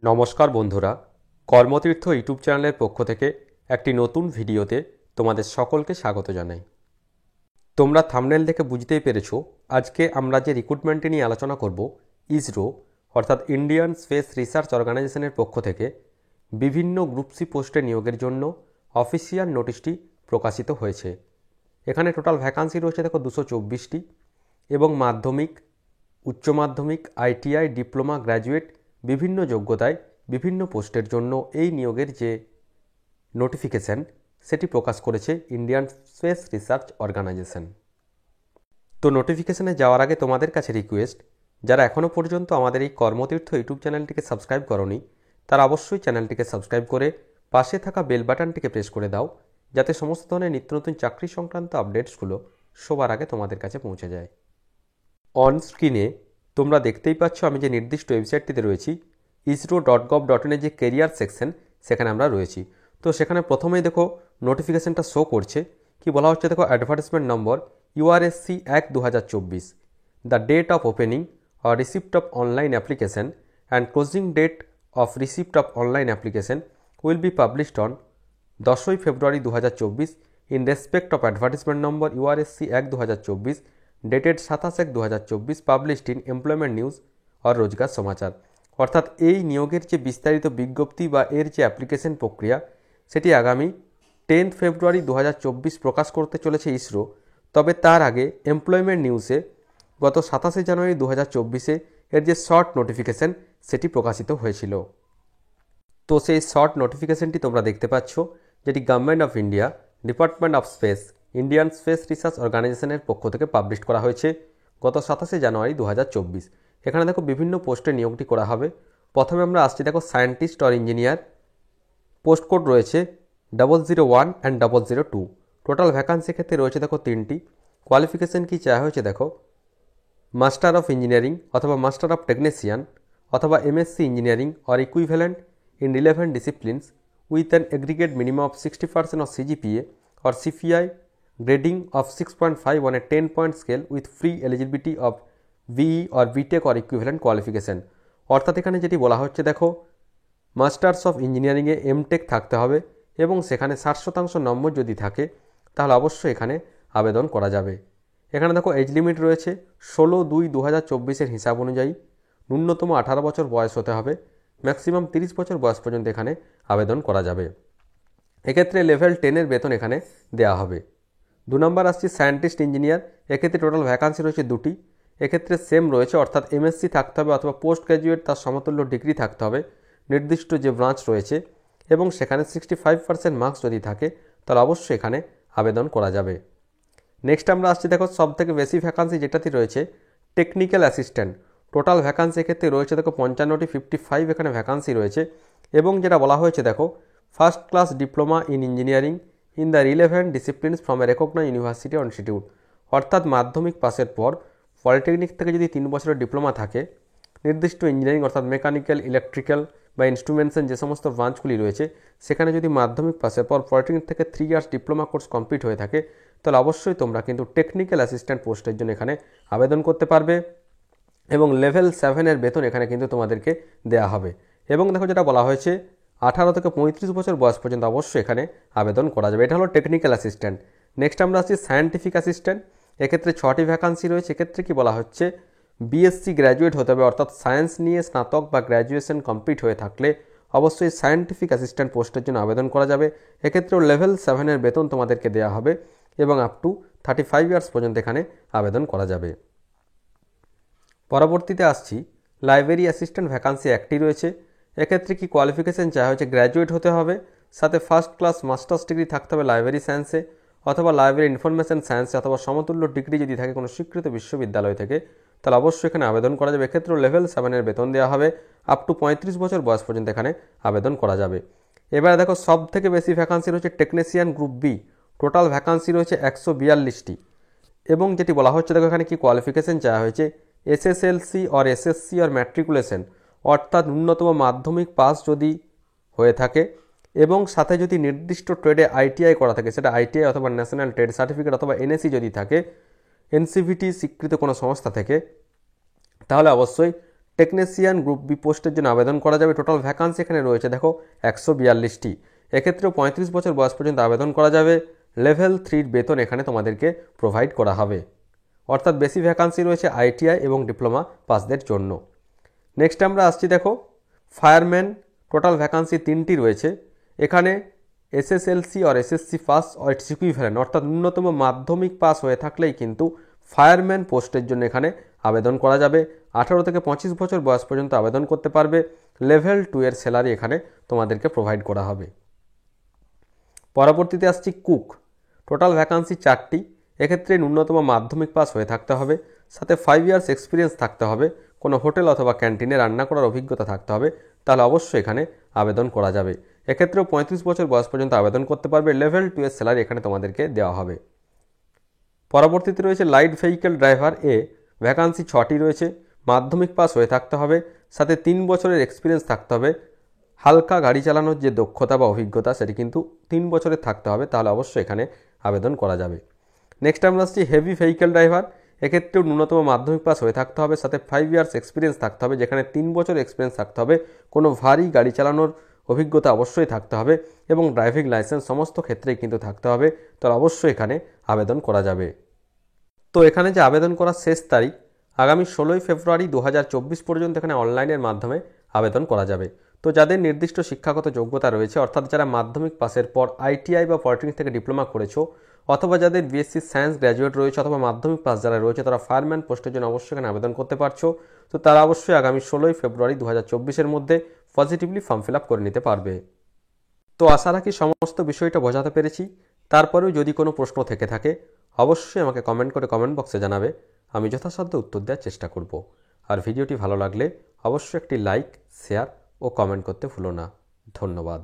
নমস্কার বন্ধুরা, কর্মতীর্থ ইউটিউব চ্যানেলের পক্ষ থেকে একটি নতুন ভিডিওতে তোমাদের সকলকে স্বাগত জানাই। তোমরা থাম্বনেল দেখে বুঝতেই পেরেছো, আজকে আমরা যে রিক্রুটমেন্টে নিয়ে আলোচনা করব, ইসরো অর্থাৎ ইন্ডিয়ান স্পেস রিসার্চ অর্গানাইজেশনের পক্ষ থেকে বিভিন্ন গ্রুপ সি পোস্টে নিয়োগের জন্য অফিসিয়াল নোটিশটি প্রকাশিত হয়েছে। এখানে টোটাল ভ্যাকান্সি রয়েছে দেখো 224টি এবং মাধ্যমিক, উচ্চ মাধ্যমিক, আইটিআই, ডিপ্লোমা, গ্র্যাজুয়েট বিভিন্ন যোগ্যতায় বিভিন্ন পোস্টের জন্য এই নিয়োগের যে নোটিফিকেশন সেটি প্রকাশ করেছে ইন্ডিয়ান স্পেস রিসার্চ অর্গানাইজেশন। তো নোটিফিকেশনে যাওয়ার আগে তোমাদের কাছে রিকোয়েস্ট, যারা এখনও পর্যন্ত আমাদের এই কর্মতীর্থ ইউটিউব চ্যানেলটিকে সাবস্ক্রাইব করনি তারা অবশ্যই চ্যানেলটিকে সাবস্ক্রাইব করে পাশে থাকা বেল বাটনটিকে প্রেস করে দাও, যাতে সমস্ত ধরনের নিত্য নতুন চাকরি সংক্রান্ত আপডেটসগুলো সবার আগে তোমাদের কাছে পৌঁছে যায়। অন স্ক্রিনে তোমরা দেখতেই পাচ্ছ আমি যে নির্দিষ্ট ওয়েবসাইটটিতে রয়েছি, isro.gov.in যে কেরিয়ার সেকশন, সেখানে আমরা রয়েছি। তো সেখানে প্রথমেই দেখো নোটিফিকেশনটা শো করছে, কি বলা হচ্ছে দেখো, advertisement number URSC 1/2024, the date of opening or receipt of online application and closing date of receipt of online application will be published on 10ই February 2024 in respect of advertisement number URSC 1/2024 dated 27/1/2024 published in employment news or রোজগার সমাচার। অর্থাৎ এই নিয়োগের যে বিস্তারিত বিজ্ঞপ্তি বা এর যে অ্যাপ্লিকেশন প্রক্রিয়া সেটি আগামী 10 ফেব্রুয়ারি 2024 প্রকাশ করতে চলেছে ইসরো। তবে তার আগে এমপ্লয়মেন্ট নিউজে গত 27 জানুয়ারি 2024 এর যে শর্ট নোটিফিকেশন সেটি প্রকাশিত হয়েছিল। তো সেই শর্ট নোটিফিকেশনটি তোমরা দেখতে পাচ্ছ, যেটি government of India, department of speech, Indian space research অর্গানাইজেশনের পক্ষ থেকে পাবলিশ করা হয়েছে গত 27 জানুয়ারি 2024। এখানে দেখো বিভিন্ন পোস্টে নিয়োগটি করা হবে। প্রথমে আমরা আসছি দেখো scientist or engineer, post code রয়েছে 001 and 002। টোটাল ভ্যাকান্সি ক্ষেত্রে রয়েছে দেখো 3টি। কোয়ালিফিকেশন কি চাওয়া হয়েছে দেখো, মাস্টার অফ ইঞ্জিনিয়ারিং অথবা মাস্টার অফ টেকনিশিয়ান অথবা MSc engineering or equivalent in relevant disciplines with an aggregate minimum of 60% of CGPA or CPI, grading of 6.5 on a 10-point scale with free eligibility of BE or BTech or equivalent qualification। অর্থাৎ এখানে যেটি বলা হচ্ছে দেখো, masters of ইঞ্জিনিয়ারিংয়ে MTech থাকতে হবে এবং সেখানে 60% নম্বর যদি থাকে তাহলে অবশ্যই এখানে আবেদন করা যাবে। এখানে দেখো এজ লিমিট রয়েছে 16/2/2024 হিসাব অনুযায়ী ন্যূনতম 18 বছর বয়স হতে হবে, ম্যাক্সিমাম 30 বছর বয়স পর্যন্ত এখানে আবেদন করা যাবে। এক্ষেত্রে লেভেল 10-এর বেতন এখানে দেওয়া হবে। 2 নম্বর আসছে সায়েন্টিস্ট ইঞ্জিনিয়ার, এক্ষেত্রে টোটাল ভ্যাকান্সি রয়েছে 2টি। এক্ষেত্রে সেম রয়েছে, অর্থাৎ MSc থাকতে হবে অথবা পোস্ট গ্র্যাজুয়েট তার সমতুল্য ডিগ্রি থাকতে হবে নির্দিষ্ট যে ব্রাঞ্চ রয়েছে, এবং সেখানে 65% মার্কস যদি থাকে তাহলে অবশ্যই এখানে আবেদন করা যাবে। নেক্সট আমরা আসছি দেখো সবথেকে বেশি ভ্যাকান্সি যেটাতে রয়েছে টেকনিক্যাল অ্যাসিস্ট্যান্ট। টোটাল ভ্যাকান্সি ক্ষেত্রে রয়েছে দেখো 55টি, 55 এখানে ভ্যাকান্সি রয়েছে। এবং যেটা বলা হয়েছে দেখো, first class diploma in engineering in the relevant disciplines from a recognized university or institute. অর্থাৎ মাধ্যমিক পাসের পর পলিটেকনিক থেকে যদি 3 বছরের ডিপ্লোমা থাকে নির্দিষ্ট ইঞ্জিনিয়ারিং অর্থাৎ মেকানিক্যাল, ইলেকট্রিক্যাল বা ইনস্ট্রুমেন্টসের যে সমস্ত ব্রাঞ্চগুলি রয়েছে সেখানে যদি মাধ্যমিক পাসের পর পলিটেকনিক থেকে 3 ইয়ার্স ডিপ্লোমা কোর্স কমপ্লিট হয়ে থাকে তাহলে অবশ্যই তোমরা কিন্তু টেকনিক্যাল অ্যাসিস্ট্যান্ট পোস্টের জন্য এখানে আবেদন করতে পারবে এবং লেভেল 7-এর বেতন এখানে কিন্তু তোমাদেরকে দেওয়া হবে। এবং দেখো যেটা বলা হয়েছে 18 থেকে 35 বছর বয়স পর্যন্ত অবশ্যই এখানে আবেদন করা যাবে। এটা হলো টেকনিক্যাল অ্যাসিস্ট্যান্ট। নেক্সট আমরা আসছি সায়েন্টিফিক অ্যাসিস্ট্যান্ট, এক্ষেত্রে 6টি ভ্যাকান্সি রয়েছে। এক্ষেত্রে কি বলা হচ্ছে, BSc গ্র্যাজুয়েট হতে হবে, অর্থাৎ সায়েন্স নিয়ে স্নাতক বা গ্র্যাজুয়েশন কমপ্লিট হয়ে থাকলে অবশ্যই সায়েন্টিফিক অ্যাসিস্ট্যান্ট পোস্টের জন্য আবেদন করা যাবে। এক্ষেত্রেও লেভেল 7-এর বেতন তোমাদেরকে দেওয়া হবে এবং আপ টু 35 ইয়ার্স পর্যন্ত এখানে আবেদন করা যাবে। পরবর্তীতে আসছি লাইব্রেরি অ্যাসিস্ট্যান্ট, ভ্যাকান্সি 1টি রয়েছে। এক্ষেত্রে কি কোয়ালিফিকেশন চাওয়া হয়েছে, গ্র্যাজুয়েট হতে হবে, সাথে ফার্স্ট ক্লাস মাস্টার্স ডিগ্রি থাকতে হবে লাইব্রেরি সায়েন্সে অথবা লাইব্রেরি ইনফরমেশন সায়েন্সে অথবা সমতুল্য ডিগ্রি যদি থাকে কোনো স্বীকৃত বিশ্ববিদ্যালয় থেকে তাহলে অবশ্যই এখানে আবেদন করা যাবে। এক্ষেত্রেও লেভেল 7-এর বেতন দেওয়া হবে, আপ টু 35 বছর বয়স পর্যন্ত এখানে আবেদন করা যাবে। এবারে দেখো সব থেকে বেশি ভ্যাকান্সি রয়েছে technician group B, total vacancy রয়েছে 142টি। এবং যেটি বলা হচ্ছে দেখো এখানে কি কোয়ালিফিকেশন চাওয়া হয়েছে, SSLC or SSC or matriculation, অর্থাৎ ন্যূনতম মাধ্যমিক পাস যদি হয়ে থাকে এবং সাথে যদি নির্দিষ্ট ট্রেডে ITI করা থাকে, সেটা ITI অথবা ন্যাশনাল ট্রেড সার্টিফিকেট অথবা NSE যদি থাকে NCVT স্বীকৃত কোনো সংস্থা থেকে, তাহলে অবশ্যই টেকনিশিয়ান গ্রুপ বি পোস্টের জন্য আবেদন করা যাবে। টোটাল ভ্যাকান্সি এখানে রয়েছে দেখো 142টি। এক্ষেত্রেও 35 বছর বয়স পর্যন্ত আবেদন করা যাবে। লেভেল 3 বেতন এখানে তোমাদেরকে প্রোভাইড করা হবে, অর্থাৎ বেশি ভ্যাকান্সি রয়েছে আইটিআই এবং ডিপ্লোমা পাসদের জন্য। নেক্সট আমরা আসছি দেখো ফায়ারম্যান। টোটাল ভ্যাকান্সি 3টি রয়েছে। এখানে এসএসএলসি আর এসএসসি পাস আর ইটস ইকুইভ্যালেন্ট, অর্থাৎ ন্যূনতম মাধ্যমিক পাস হয়ে থাকলেই কিন্তু ফায়ারম্যান পোস্টের জন্য এখানে আবেদন করা যাবে। 18 থেকে 25 বছর বয়স পর্যন্ত আবেদন করতে পারবে। লেভেল 2 এর স্যালারি এখানে তোমাদেরকে প্রোভাইড করা হবে। পরবর্তীতে আসছি কুক। টোটাল ভ্যাকান্সি 4টি। এক্ষেত্রে ন্যূনতম মাধ্যমিক পাস হয়ে থাকতে হবে, সাথে 5 ইয়ার্স এক্সপিরিয়েন্স থাকতে হবে, কোনো হোটেল অথবা ক্যান্টিনে রান্না করার অভিজ্ঞতা থাকতে হবে, তাহলে অবশ্যই এখানে আবেদন করা যাবে। এক্ষেত্রেও 35 বছর বয়স পর্যন্ত আবেদন করতে পারবে। লেভেল 2 এর স্যালারি এখানে তোমাদেরকে দেওয়া হবে। পরবর্তীতে রয়েছে লাইট ভেহিকেল ড্রাইভার এ। ভ্যাকান্সি 6টি রয়েছে। মাধ্যমিক পাস হয়ে থাকতে হবে, সাথে 3 বছরের এক্সপিরিয়েন্স থাকতে হবে। হালকা গাড়ি চালানোর যে দক্ষতা বা অভিজ্ঞতা সেটি কিন্তু 3 বছরের থাকতে হবে, তাহলে অবশ্যই এখানে আবেদন করা যাবে। নেক্সট আমরা আসছি হেভি ভেহিকেল ড্রাইভার। এক্ষেত্রেও ন্যূনতম মাধ্যমিক পাস হয়ে থাকতে হবে, সাথে 5 ইয়ার্স এক্সপিরিয়েন্স থাকতে হবে, যেখানে 3 বছর এক্সপিরিয়েন্স থাকতে হবে। কোনো ভারী গাড়ি চালানোর অভিজ্ঞতা অবশ্যই থাকতে হবে এবং ড্রাইভিং লাইসেন্স সমস্ত ক্ষেত্রেই কিন্তু থাকতে হবে, তাহলে অবশ্যই এখানে আবেদন করা যাবে। তো এখানে যে আবেদন করার শেষ তারিখ আগামী 16ই ফেব্রুয়ারি 2024 পর্যন্ত এখানে অনলাইনের মাধ্যমে আবেদন করা যাবে। তো যাদের নির্দিষ্ট শিক্ষাগত যোগ্যতা রয়েছে, অর্থাৎ যারা মাধ্যমিক পাসের পর আইটিআই বা পলিটেকনিক থেকে ডিপ্লোমা করেছো, অথবা যাদের বিএসসি সায়েন্স গ্র্যাজুয়েট রয়েছে, অথবা মাধ্যমিক পাস যারা রয়েছে, তারা ফায়ারম্যান পোস্টের জন্য অবশ্যই এখানে আবেদন করতে পারছো। তো তারা অবশ্যই আগামী 16ই ফেব্রুয়ারি 2024-এর মধ্যে পজিটিভলি ফর্ম ফিল আপ করে নিতে পারবে। তো আশা রাখি সমস্ত বিষয়টা বোঝাতে পেরেছি। তারপরেও যদি কোনো প্রশ্ন থেকে থাকে অবশ্যই আমাকে কমেন্ট করে কমেন্ট বক্সে জানাবে, আমি যথাসাধ্য উত্তর দেওয়ার চেষ্টা করব। আর ভিডিওটি ভালো লাগলে অবশ্যই একটি লাইক, শেয়ার ও কমেন্ট করতে ভুলো না। ধন্যবাদ।